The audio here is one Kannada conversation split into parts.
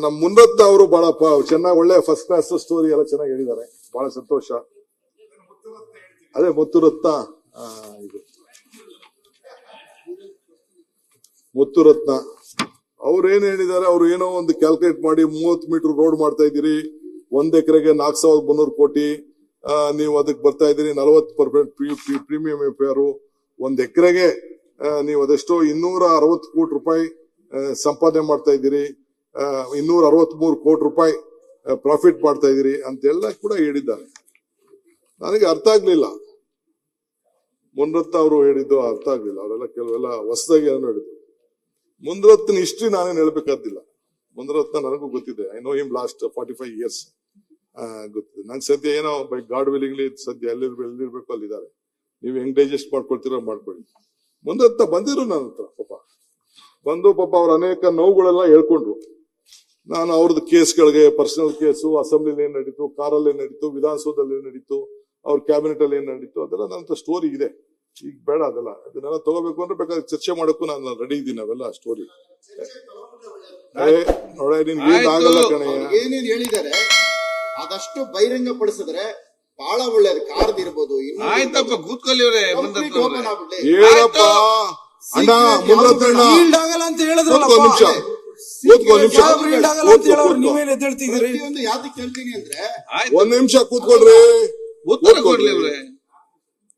ನಮ್ ಮುನ್ನತ್ತ ಅವರು ಬಹಳ ಚೆನ್ನಾಗಿ ಒಳ್ಳೆ ಫಸ್ಟ್ ಕ್ಲಾಸ್ ಸ್ಟೋರಿ ಎಲ್ಲ ಚೆನ್ನಾಗಿ ಹೇಳಿದ್ದಾರೆ. ಬಹಳ ಸಂತೋಷ. ಅದೇ ಮುತ್ತುರತ್ನ, ಇದು ಮುತ್ತುರತ್ನ ಅವ್ರು ಏನ್ ಹೇಳಿದ್ದಾರೆ, ಅವ್ರು ಏನೋ ಒಂದು ಕ್ಯಾಲ್ಕುಲೇಟ್ ಮಾಡಿ 30 ಮೀಟರ್ ರೋಡ್ ಮಾಡ್ತಾ ಇದ್ದೀರಿ, 1 ಎಕರೆಗೆ 4,300 ಕೋಟಿ, ನೀವು ಅದಕ್ಕೆ ಬರ್ತಾ ಇದ್ದೀರಿ 40% ಪ್ರೀಮಿಯಂ ಎಫ್ಐಆರ್, 1 ಎಕರೆಗೆ ನೀವು ಅದೆಷ್ಟೋ 260 ಕೋಟಿ ರೂಪಾಯಿ ಸಂಪಾದನೆ ಮಾಡ್ತಾ ಇದ್ದೀರಿ, 263 ಕೋಟಿ ರೂಪಾಯಿ ಪ್ರಾಫಿಟ್ ಮಾಡ್ತಾ ಇದ್ದೀರಿ ಅಂತೆಲ್ಲ ಕೂಡ ಹೇಳಿದ್ದಾರೆ. ನನಗೆ ಅರ್ಥ ಆಗ್ಲಿಲ್ಲ, ಮುನ್ರತ್ನ ಅವರು ಹೇಳಿದ್ದು ಅರ್ಥ ಆಗ್ಲಿಲ್ಲ. ಅವರೆಲ್ಲ ಕೆಲವೆಲ್ಲ ಹೊಸದಾಗಿ ಏನೋ ಹೇಳಿದ್ರು. ಮುನ್ರತ್ನ ಹಿಸ್ಟ್ರಿ ನಾನೇನು ಹೇಳ್ಬೇಕಾದಿಲ್ಲ. ಮುನ್ರತ್ನ ನನಗೂ ಗೊತ್ತಿದೆ. I know him last 45 years ಗೊತ್ತಿದೆ. ನಂಗೆ ಸದ್ಯ ಏನೋ ಬೈ ಗಾಡ್ ವಿಲಿಂಗ್ಲಿ ಸದ್ಯ ಎಲ್ಲಿರ್ಬೇಕು ಅಲ್ಲಿದ್ದಾರೆ. ನೀವು ಹೆಂಗ್ ಡೈಜೆಸ್ಟ್ ಮಾಡ್ಕೊಳ್ತೀರೋ ಮಾಡ್ಕೊಳ್ಳಿ. ಮುನ್ರತ್ನ ಬಂದಿರು ನನ್ನ ಹತ್ರ, ಬಂದು ಪಾಪ ಅವ್ರ ಅನೇಕ ನೋವುಗಳೆಲ್ಲ ಹೇಳ್ಕೊಂಡ್ರು. ನಾನು ಅವ್ರದ್ದು ಕೇಸ್ಗಳಿಗೆ, ಪರ್ಸನಲ್ ಕೇಸು, ಅಸೆಂಬ್ಲಿಲಿ ಏನ್ ನಡೀತು, ಕಾರಲ್ಲಿ ಏನ್ ನಡೀತು, ವಿಧಾನಸೌಧದಲ್ಲಿ ಏನ್ ನಡೀತು, ಅವ್ರ ಕ್ಯಾಬಿನೆಟ್ ಅಲ್ಲಿ ಏನ್ ನಡೀತು, ಅದೆಲ್ಲ ನನ್ನ ಸ್ಟೋರಿ ಇದೆ. ಈಗ ಬೇಡ ಅದೆಲ್ಲ, ಅದನ್ನೆಲ್ಲ ತಗೋಬೇಕು ಅಂದ್ರೆ ಬೇಕಾದ್ರೆ ಚರ್ಚೆ ಮಾಡೋಕ್ಕೂ ನಾನು ರೆಡಿ ಇದ್ದೀನಿ. ಅವೆಲ್ಲ ಸ್ಟೋರಿ ನೋಡ, ನಿನ್ ಆಗಲ್ಲ ಕಣಯ್ಯ. ಏನೇನ್ ಹೇಳಿದ್ದಾರೆ ಅದಷ್ಟು ಬಹಿರಂಗ ಪಡಿಸಿದ್ರೆ ಬಹಳ ಒಳ್ಳೇದು. ಕಾರ್ಡ್ ಇರ್ಬೋದು, ಆಯ್ತಪ್ಪ ಕೂತ್ಕೊಳ್ಳಿ ಹೇಳಪ್ಪ ಅಣ್ಣ. ಮುನ್ರತ್ನ ಆಗಲ್ಲ ಅಂತ ಹೇಳಿದ್ರಲ್ಲ, ನಿಮಿಷ ನೀವೇನ್ ಎದ್ದೇಳ್ತಿದ್ದೀರಿ? ಯಾವ್ದು ಕೇಳ್ತೀನಿ ಅಂದ್ರೆ 1 ನಿಮಿಷ ಕೂತ್ಕೊಳ್ರಿ. ಉತ್ತರ ಕೊಡ್ಲಿ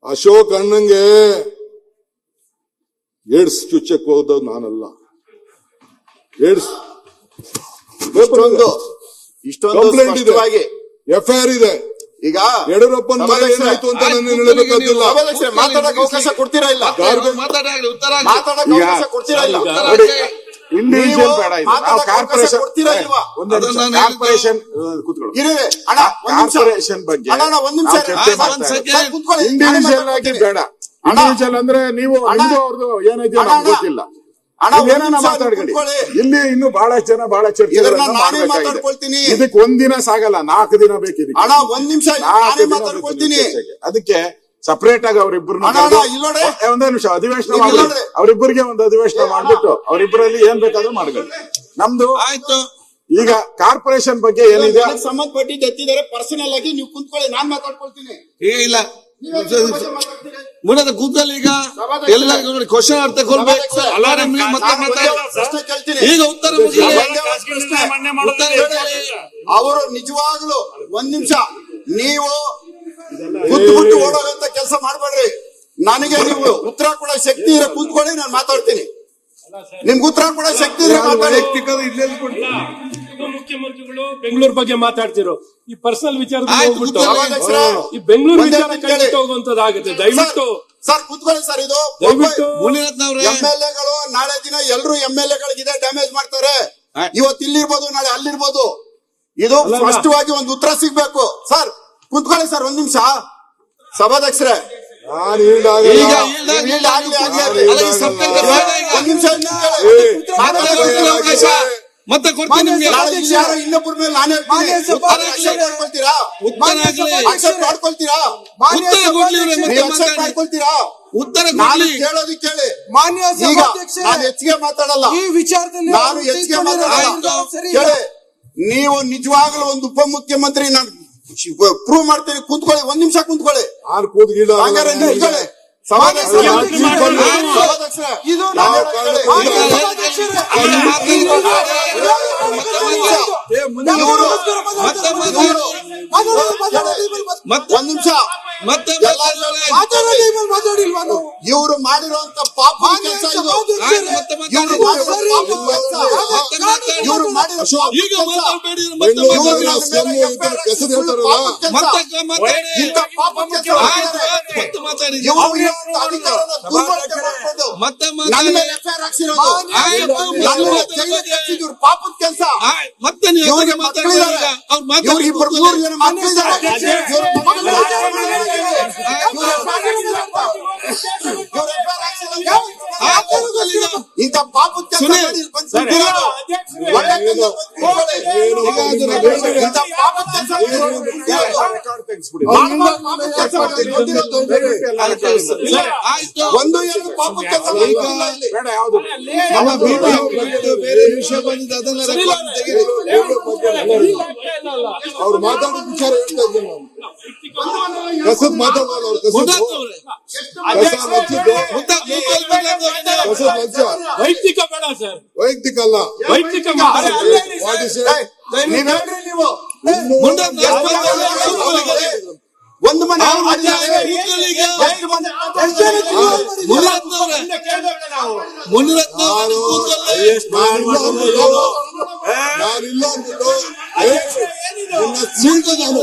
ಅಶೋಕ್ ಅಣ್ಣಂಗೆ ಏಡ್ಸ್ ಚುಚ್ಚಕ್ ಹೋದವ್ ನಾನಲ್ಲ. ಏಡ್ಸ್ ಕಂಪ್ಲೇಂಟ್ ಇದೆ, FIR ಇದೆ. ಈಗ ಯಡಿಯೂರಪ್ಪನ ಮನೆ ಏನಾಯ್ತು ಅಂತ ನಾನು ಹೇಳಬೇಕಾಗಿಲ್ಲ. ಮಾತಾಡಕ್ಕೆ ಅವಕಾಶ ಕೊಡ್ತೀರಾ ಇಲ್ಲ? ಮಾತಾಡಲಿ, ಉತ್ತರ ಮಾತಾಡಕ್ಕೆ ಅವಕಾಶ ಕೊಡ್ತೀರಾ ಇಲ್ಲ? ಇಂಡಿವಿಜುವಲ್ ಬೇಡ, ಕಾರ್ಪೊರೇಷನ್ ಕಾರ್ಪೊರೇಷನ್ ಬಗ್ಗೆ ಇಂಡಿವಿಜುವಲ್ ಆಗಿ ಬೇಡ. ಇಂಡಿವಿಜುವಲ್ ಅಂದ್ರೆ ನೀವು ಅವ್ರದ್ದು ಏನೈತೆ ಗೊತ್ತಿಲ್ಲ, ಮಾತಾಡ್ಕೊಳ್ಳಿ. ಇಲ್ಲಿ ಇನ್ನು ಬಹಳ ಜನ ಬಹಳ ಚರ್ಚೆಗಳನ್ನ ಮಾಡ್ಬೇಕಾಗಿದೆ. ಇದಕ್ಕೆ 1 ದಿನ ಸಾಗಲ್ಲ, 4 ದಿನ ಬೇಕಿದೆ. 1 ನಿಮಿಷ ಮಾತಾಡ್ಕೊಳ್ತೀನಿ. ಅದಕ್ಕೆ ಸಪರೇಟ್ ಆಗಿ ಅವರಿಬ್ಬರು ಒಂದೇ ನಿಮಿಷ ಅಧಿವೇಶನ ಮಾಡಿ, ಅವರಿಬ್ಬರಿಗೆ ಒಂದು ಅಧಿವೇಶನ ಮಾಡ್ಬಿಟ್ಟು ಅವರಿಬ್ಬರಲ್ಲಿ ಏನ್ ಬೇಕಾದ್ರೂ ಮಾಡ್ಕೊಳ್ಳಿ. ನಮ್ದು ಆಯ್ತು. ಈಗ ಕಾರ್ಪೊರೇಷನ್ ಬಗ್ಗೆ ಏನಿದೆ ಸಂಬಂಧಪಟ್ಟಿದ್ದು ಎತ್ತಿದ್ದಾರೆ. ಪರ್ಸನಲ್ ಆಗಿ ನೀವು ಕುಂತ್ಕೊಳ್ಳಿ, ನಾನ್ ಮಾತಾಡ್ಕೊಳ್ತೀನಿ. ಇಲ್ಲ ಮುನ್ನದ ಕೂತಲ್ಲಿ ಈಗ ಎಲ್ಲರಿಗೂ ನೋಡಿ ಕ್ವಶನ್ ಅರ್ಥ ಕೊಡ್ಬೇಕು. ಪ್ರಶ್ನೆ ಕೇಳ್ತೀನಿ, ಈಗ ಉತ್ತರ ಅವರು ನಿಜವಾಗ್ಲು 1 ನಿಮಿಷ ನೀವು ಕೂತ್ಬಿಟ್ಟು ಓಡೋಗಂತ ಕೆಲಸ ಮಾಡ್ಬೇಡ್ರಿ. ನನಗೆ ನೀವು ಉತ್ತರ ಕೊಡೋ ಶಕ್ತಿ ಇರೋ ಕೂತ್ಕೊಳ್ಳಿ, ನಾನು ಮಾತಾಡ್ತೀನಿ. ನಿಮ್ಗೆ ಉತ್ತರ ಕೊಡೋ ಶಕ್ತಿ ಇದ್ರೆ ಮಾತಾಡಿ. ಮುಖ್ಯಮಂತ್ರಿಗಳು ಬೆಂಗಳೂರು ಬಗ್ಗೆ ಮಾತಾಡ್ತಿರೋ ಈ ಪರ್ಸನಲ್ ವಿಚಾರದಲ್ಲಿ ಹೋಗ್ಬಿಟ್ಟು ಈ ಬೆಂಗಳೂರು ವಿಚಾರ ಕೈಬಿಟ್ಟು ಹೋಗುವಂತದ್ದಾಗುತ್ತೆ. ದಯವಿಟ್ಟು ಸರ್ ಕೂತ್ಕೊಳ್ಳಿ ಸರ್. ಇದು ದಯವಿಟ್ಟು MLAಗಳು ನಾಳೆ ದಿನ ಎಲ್ಲರೂ MLAಗಳಿಗೆ ಇದೇ ಡ್ಯಾಮೇಜ್ ಮಾಡ್ತಾರೆ. ಇವತ್ತು ಇಲ್ಲಿರ್ಬೋದು, ನಾಳೆ ಅಲ್ಲಿರ್ಬೋದು. ಇದು ಸ್ಪಷ್ಟವಾಗಿ ಒಂದು ಉತ್ತರ ಸಿಗ್ಬೇಕು. ಸರ್ ಕೂತ್ಕೊಳ್ಳಿ ಸರ್ 1 ನಿಮಿಷ. ಸಭಾಧ್ಯಕ್ಷರೇ ಮತ್ತೆ ಕೊಡ್ತೀನಿ. ಇನ್ನೊಬ್ಬರ ಮೇಲೆ ನಾನೇ ಮಾಡ್ಕೊಳ್ತೀರಾ? ಉತ್ತರ ನಾನು ಕೇಳೋದು ಕೇಳಿ. ನಾನು ಹೆಚ್ಚಿಗೆ ಮಾತಾಡಲ್ಲ, ಈ ವಿಚಾರದಲ್ಲಿ ನಾನು ಹೆಚ್ಚಿಗೆ ಮಾತಾಡಲ್ಲ. ಕೇಳಿ, ನೀವು ನಿಜವಾಗ್ಲೂ ಒಂದು ಉಪಮುಖ್ಯಮಂತ್ರಿ ನಾನು ಪ್ರೂವ್ ಮಾಡ್ತೀನಿ. ಕೂತ್ಕೊಳ್ಳಿ 1 ನಿಮಿಷ ಕೂತ್ಕೊಳ್ಳಿ. ಹಂಗಾರೆ ನಿಂತ್ಕೊಳ್ಳಿ. ಇವರು ಮಾಡಿರುವಂತ ಪಾಪ ಕೆಲಸ ಇದು. ಪಾಪದ ಕೆಲಸ. ಮತ್ತೆ ಇಂಥ ಪಾಪದ ಕೆಲಸ ಮಾಡಿ ಇಲ್ಲಿ ಬಂದು ಕೂತ್ಕೊಳ್ಳೋದು. ಒಳ್ಳೆ ಕೆಲಸ ಬಂದು ಕೂತ್ಕೊಳ್ಳಿ. ಇಂಥ ಪಾಪದ ಕೆಲಸ ಆಯ್ತು ಒಂದು ಎರಡು ಪಾಪದ ಕೆಲಸ ಮಾಡಿಲ್ಲ ಇಲ್ಲಿ. ಬೇಡ ಯಾವ್ದು ನಮ್ಮ BBMP ಬೇರೆ ವಿಷಯ ಬಂದಿದೆ ಅದನ್ನ ರೆಕಾರ್ಡ್ ತೆಗೀರಿ. ಅವ್ರು ಮಾತಾಡಿದ ವಿಚಾರ ಹೇಳ್ತಾ ಇದ್ದೀನಿ ನಾನು. ಕಸದ್ ಮಾತಾಡೋಲ್ಲ ಅವ್ರು ಕಸದ್ ಮುದ್ದಾತ್ ಅವ್ರೆ. ಕಸ ಹಚ್ಚಿದ್ದು ಮುದ್ದಾತ್ ಮುದ್ದಾತ್ ಕಸದ್ ಹಚ್ಚ ವೈಯಕ್ತಿಕ ಬೇಡ ಸರ್, ವೈಯಕ್ತಿಕ ಅಲ್ಲ. ವೈಯಕ್ತಿಕ What is it? ನೀವ್ ಹೇಳ್ರಿ ನೀವು. ಮುದ್ದಾತ್ ಒಂದು ಮನೆ ಅವ್ರು ಮಾಡಿದ್ದಾರೆ. ಎಷ್ಟು ಮಂದಿ ಮುನಿರತ್ನವ್ರೆ ಕೂತ್ಕೊಳ್ಳಿ. ನಾನಿಲ್ಲ ಅಂದ್ಬಿಟ್ಟು ನಿನ್ನ ಸೀಳ್ದೆ ನಾನು.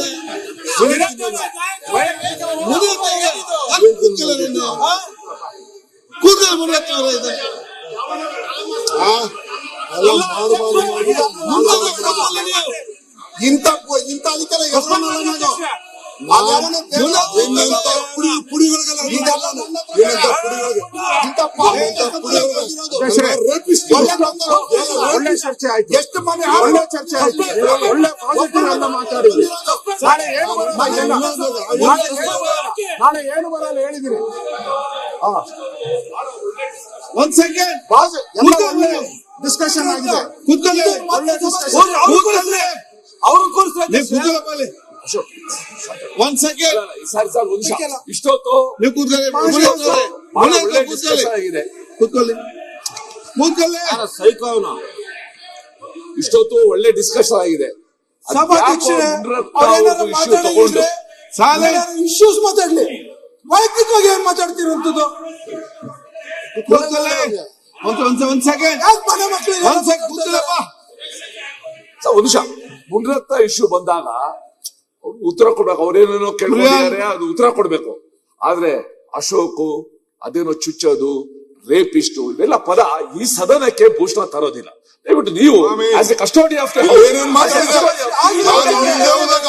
ಕೂತ್ಕೊಳ್ಳಿ ಮುನಿರತ್ನವ್ರೆ ಇದು. ಎಲ್ಲ ಮಾಡು. ಇಂಥ ಅದಕ್ಕೆಲ್ಲ ಹೆಸರು ನಾನು ಅದ್ಯಾವನೋ ನಿನ್ನಂತ ಪುಡಿಗಳಿಗೆಲ್ಲ ಇದೆಲ್ಲ ನನ್ನ ಹತ್ರ ನಿನ್ನಂತ ಪುಡಿಗಳಿಗೆ ಇಂಥ ಪಾಪ ನಿನ್ನಂತ ಕೆಲಸ ಪುಡಿಗಳಿಗೆ ಬಂದಿರೋದು. ರೇಪಿಸ್ಟ್ ಒಳ್ಳೆ ಚರ್ಚೆ ಆಯ್ತು. ಎಷ್ಟು ಮನೆ ಒಳ್ಳೆ ಚರ್ಚೆ ಆಯ್ತು. ಒಳ್ಳೆ ಪಾಸಿಟಿವ್ ಅಂತ ಮಾತಾಡಿದ್ವಿ. ನಾಳೆ ಏನು ಬರಲ್ಲ ಎಲ್ಲ. ನಾಳೆ ಏನು ಬರಲ್ಲ ಹೇಳಿದಿರಿ. ಒಂದ್ ಸೆಕೆಂಡ್ ಬಾಸ್ ಎಲ್ಲ ಒಳ್ಳೆ ಡಿಸ್ಕಷನ್ ಆಗಿದೆ. ಕೂತ್ಕೊಳ್ಳಿ. ಒಳ್ಳೆ ಡಿಸ್ಕಷನ್. ಅವರು ಕೂರಿಸ್ತಾರೆ. ನೀವು ಕೂತ್ಕೊಳ್ಳಪ್ಪ ಅಲ್ಲಿ. ಒಂದ್ ಸೆಕೆಂಡ್ ಇಷ್ಟೊತ್ತು ನೀವು ಕೂತ್ಕೊಳ್ಳಿ. ಮುನಿರತ್ನವ್ರೆ, ಮುನಿರತ್ನ ಕೂತ್ಕೊಳ್ಳಿ. ಕೂತ್ಕೊಳ್ಳಿ ಕೂತ್ಕೊಳ್ಳಿ. ಸೈಕೋನ ಇಷ್ಟೊತ್ತು ಒಳ್ಳೆ ಡಿಸ್ಕಷನ್ ಆಗಿದೆ. ಸಭಾಧ್ಯಕ್ಷರೇ, ಅವ್ರೇನಾದ್ರು ಮಾತಾಡಿದ್ರೆ ಸಾಲೆ ಇಶ್ಯೂಸ್ ಮಾತಾಡ್ಲಿ, ವೈಯಕ್ತಿಕವಾಗಿ ಏನ್ ಮಾತಾಡ್ತಿರೋಂಥದ್ದು? ಕೂತ್ಕೊಳ್ಳಿ. ಒಂದ್ ಸೆಕೆಂಡ್ ಯಾಕೆ ಮನೆ ಮಕ್ಕಳಿಗೆ ಒಂದ್ ಸೆಕೆಂಡ್ ಕೂತ್ಕೊಳ್ಳಪ್ಪ. ಒಂದು ನಿಮಿಷ. ಮುನಿರತ್ನ ಇಶ್ಯೂ ಬಂದಾಗ ಅವ್ರು ಉತ್ತರ ಕೊಡ್ಬೇಕು. ಅವ್ರೇನೇನೋ ಕೇಳ್ಕೊಂಡಿದ್ದಾರೆ, ಅದು ಉತ್ತರ ಕೊಡ್ಬೇಕು. ಆದ್ರೆ ಅಶೋಕ್ ಅದೇನೋ ಚುಚ್ಚೋದು, ರೇಪಿಸ್ಟು, ಇವೆಲ್ಲ ಪದ ಈ ಸದನಕ್ಕೆ ಭೂಷಣ ತರೋದಿಲ್ಲ. ದಯವಿಟ್ಟು ನೀವು ಆಸ್ ಎ ಕಸ್ಟೋಡಿ ಆಫ್ ಏನೇನ್ ಮಾತಾಡಿದ್ದಾರೆ? ನಾನು ಇಲ್ದೇ ಹೋದಾಗ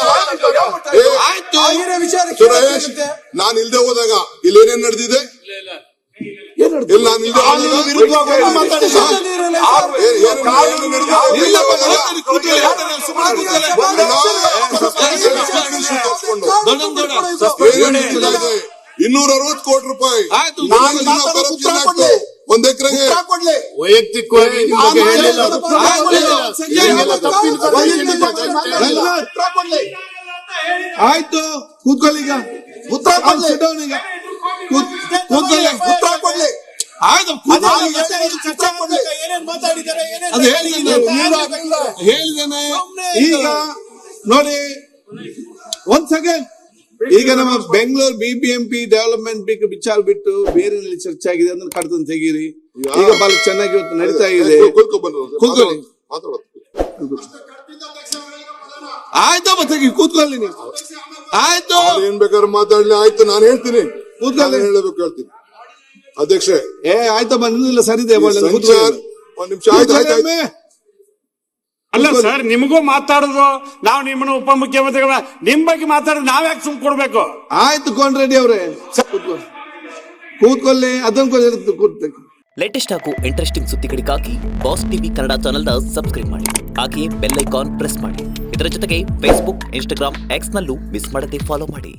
ಆಯ್ತು ಆಗಿರೋ ವಿಚಾರಕ್ಕೆ ಸುರೇಶ್, ನಾನು ಇಲ್ದೇ ಹೋದಾಗ ಇಲ್ಲಿ ಏನೇನ್ ನಡೆದಿದೆ? ಇಲ್ಲಿ ನಾನು ಇಲ್ದೇ ಹೋದಾಗ ವಿರುದ್ಧವಾಗಿ ಮಾತಾಡಿಲ್ಲ. ಇಲ್ಲಪ್ಪ, ಮಾತಾಡಿ, ಕೂತ್ಕೊಳ್ಳಿ. ಸುಮ್ಮನೆ ಕೂತ್ಕೊಳ್ಳಿ. 260 ಕೋಟಿ ರೂಪಾಯಿ ಆಯ್ತು ನಾನು ಮಾತಾಡೋದು ಉತ್ತರ ಕೊಡ್ಲಿ. ಒಂದ್ ಎಕರೆಗೆ ಉತ್ತರ ಕೊಡ್ಲಿ. ವೈಯಕ್ತಿಕವಾಗಿ ನಿಮ್ ಬಗ್ಗೆ ಹೇಳಿಲ್ಲ. ಉತ್ತರ ಕೊಡ್ಲಿ. ಆಯ್ತು ಕೂತ್ಕೊಳ್ಳಿ. ಈಗ ಉತ್ತರ ಕೊಡ್ಲಿ. sit down ಈಗ. ಕೂತ್ಕೊಳ್ಳಿ. ಉತ್ತರ ಕೊಡ್ಲಿ. ಆಯ್ತು ನಾನು ಚರ್ಚೆ ಕೊಡ್ಲಿ. ಅದು ಹೇಳಿದ್ದೇನೆ. ಈಗ ನೋಡಿ ಒಂದ್ ಸೆಕೆಂಡ್. ಈಗ ನಮ್ಮ ಬೆಂಗಳೂರು BBMP ಡೆವಲಪ್ಮೆಂಟ್ ವಿಚಾರ ಬಿಟ್ಟು ಬೇರೆ ಚರ್ಚೆ ಆಗಿದೆ ಅದನ್ನ ಕಡ್ತಂದು ತೆಗೀರಿ. ಈಗ ಬಹಳ ಚೆನ್ನಾಗಿ ಇವತ್ತು ನಡೀತಾ ಇದೆ. ಕೂತ್ಕೊಳ್ಳಿ. ಆಯ್ತಪ್ಪ ತೆಗಿ, ಕೂತ್ಕೊಳ್ಳಿ ನೀವು. ಆಯ್ತು ಏನ್ ಬೇಕಾದ್ರೆ ಮಾತಾಡ್ಲಿ. ಆಯ್ತು, ನಾನು ಹೇಳ್ತೀನಿ. ಕೂತ್ಕೊಳ್ಳಿ. ಹೇಳಬೇಕು ಹೇಳ್ತೀನಿ. ಅಧ್ಯಕ್ಷೆ, ಆಯ್ತಪ್ಪ ನಿಲ್ಲ ಸರಿ ಇದೆ. ಸಂಚಾರ್ ಒಂದ್ ನಿಮಿಷ. ಆಯ್ತು. ಅಲ್ಲ ಸರ್, ನಿಮಗೂ ಮಾತಾಡುದು ನಾವು ನಿಮ್ಮನ್ನು ಉಪಮುಖ್ಯಮಂತ್ರಿಗಳ ನಿಮ್ ಬಗ್ಗೆ ಮಾತಾಡಿದ್ರೆ ನಾವ್ ಯಾಕೆ ಸುಮ್ ಕೊಡ್ಬೇಕು? ಆಯ್ತು ಕೋನ್ ರೆಡ್ಡಿ ಅವರೇ, ಕೂತ್ಕೊಳ್ಳಿ. ಅದನ್ನ ಕೂತ್ಕೊಳ್ಳಿ. ಲೇಟೆಸ್ಟ್ ಹಾಗೂ ಇಂಟ್ರೆಸ್ಟಿಂಗ್ ಸುದ್ದಿಗಳಿಗಾಗಿ ಬಾಸ್ ಟಿವಿ ಕನ್ನಡ ಚಾನೆಲ್ನ ಸಬ್ಸ್ಕ್ರೈಬ್ ಮಾಡಿ. ಹಾಗೆಯೇ ಬೆಲ್ ಐಕಾನ್ ಪ್ರೆಸ್ ಮಾಡಿ. ಇದರ ಜೊತೆಗೆ ಫೇಸ್ಬುಕ್, ಇನ್ಸ್ಟಾಗ್ರಾಮ್, ಎಕ್ಸ್ ನಲ್ಲೂ ಮಿಸ್ ಮಾಡದೆ ಫಾಲೋ ಮಾಡಿ.